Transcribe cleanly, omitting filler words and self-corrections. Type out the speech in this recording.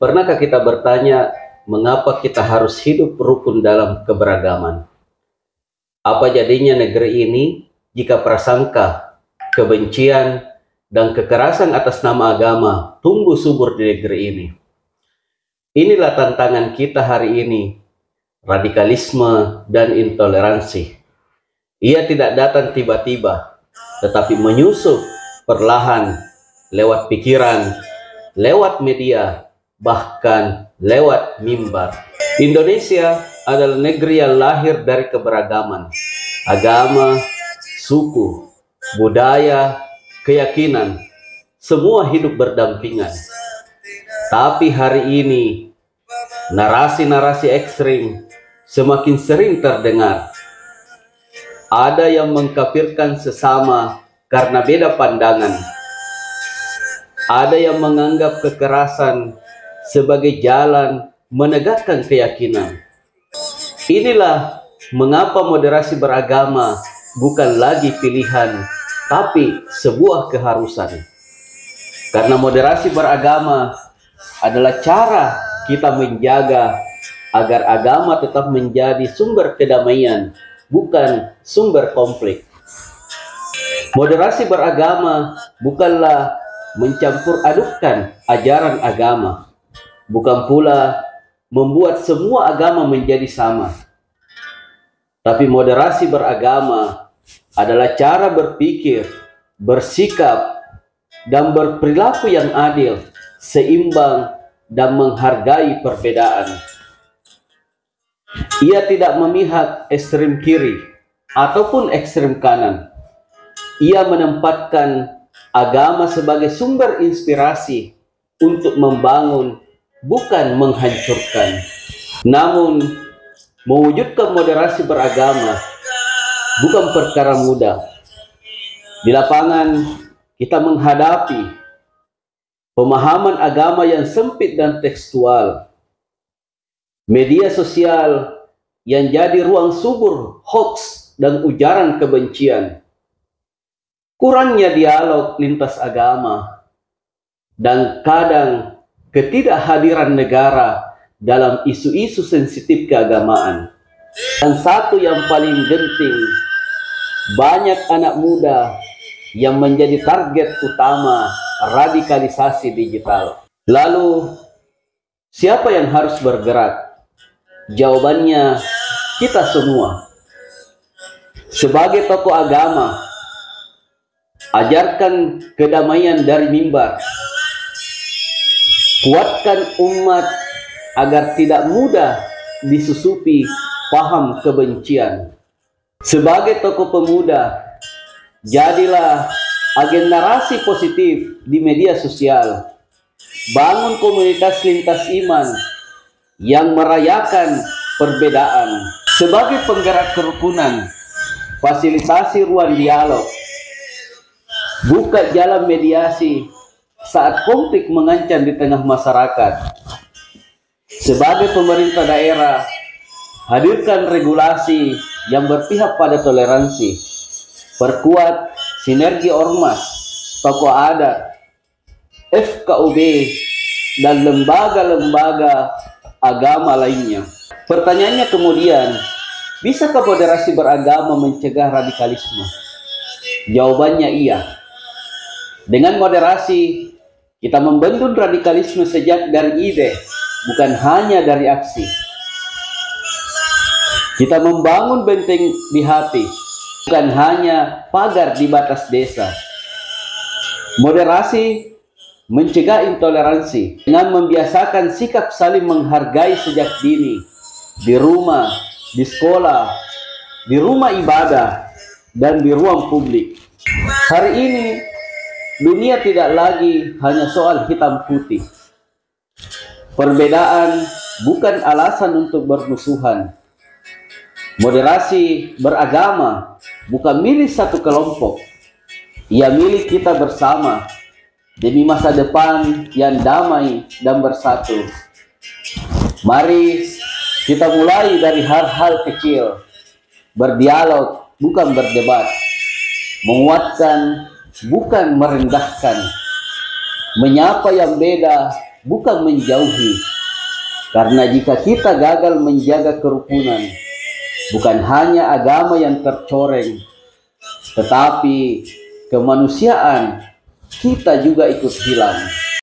Pernahkah kita bertanya, mengapa kita harus hidup rukun dalam keberagaman? Apa jadinya negeri ini jika prasangka, kebencian, dan kekerasan atas nama agama tumbuh subur di negeri ini? Inilah tantangan kita hari ini, radikalisme dan intoleransi. Ia tidak datang tiba-tiba, tetapi menyusup perlahan lewat pikiran, lewat media, bahkan lewat mimbar. Indonesia adalah negeri yang lahir dari keberagaman, agama, suku, budaya, keyakinan, semua hidup berdampingan. Tapi hari ini, narasi-narasi ekstrim semakin sering terdengar. Ada yang mengkafirkan sesama karena beda pandangan. Ada yang menganggap kekerasan sebagai jalan menegakkan keyakinan. Inilah mengapa moderasi beragama bukan lagi pilihan, tapi sebuah keharusan. Karena moderasi beragama adalah cara kita menjaga agar agama tetap menjadi sumber kedamaian, bukan sumber konflik. Moderasi beragama bukanlah mencampur adukkan ajaran agama, bukan pula membuat semua agama menjadi sama. Tapi moderasi beragama adalah cara berpikir, bersikap, dan berperilaku yang adil, seimbang, dan menghargai perbedaan. Ia tidak memihak ekstrem kiri ataupun ekstrem kanan. Ia menempatkan agama sebagai sumber inspirasi untuk membangun, bukan menghancurkan. Namun, mewujudkan moderasi beragama bukan perkara mudah. Di lapangan, kita menghadapi pemahaman agama yang sempit dan tekstual, media sosial yang jadi ruang subur hoax dan ujaran kebencian, kurangnya dialog lintas agama, dan kadang ketidakhadiran negara dalam isu-isu sensitif keagamaan. Dan satu yang paling genting, banyak anak muda yang menjadi target utama radikalisasi digital. Lalu, siapa yang harus bergerak? Jawabannya, kita semua. Sebagai tokoh agama, ajarkan kedamaian dari mimbar. Kuatkan umat agar tidak mudah disusupi paham kebencian. Sebagai tokoh pemuda, jadilah agen narasi positif di media sosial. Bangun komunitas lintas iman yang merayakan perbedaan. Sebagai penggerak kerukunan, fasilitasi ruang dialog. Buka jalan mediasi saat konflik mengancam di tengah masyarakat. Sebagai pemerintah daerah, hadirkan regulasi yang berpihak pada toleransi. Perkuat sinergi ormas, tokoh adat, FKUB, dan lembaga-lembaga agama lainnya. Pertanyaannya kemudian, bisakah moderasi beragama mencegah radikalisme? Jawabannya iya. Dengan moderasi, kita membendung radikalisme sejak dari ide, bukan hanya dari aksi. Kita membangun benteng di hati, bukan hanya pagar di batas desa. Moderasi mencegah intoleransi dengan membiasakan sikap saling menghargai sejak dini, di rumah, di sekolah, di rumah ibadah, dan di ruang publik. Hari ini, dunia tidak lagi hanya soal hitam putih. Perbedaan bukan alasan untuk bermusuhan. Moderasi beragama bukan milik satu kelompok. Ia milik kita bersama demi masa depan yang damai dan bersatu. Mari kita mulai dari hal-hal kecil, berdialog bukan berdebat, menguatkan bukan merendahkan, menyapa yang beda bukan menjauhi. Karena jika kita gagal menjaga kerukunan, bukan hanya agama yang tercoreng, tetapi kemanusiaan kita juga ikut hilang.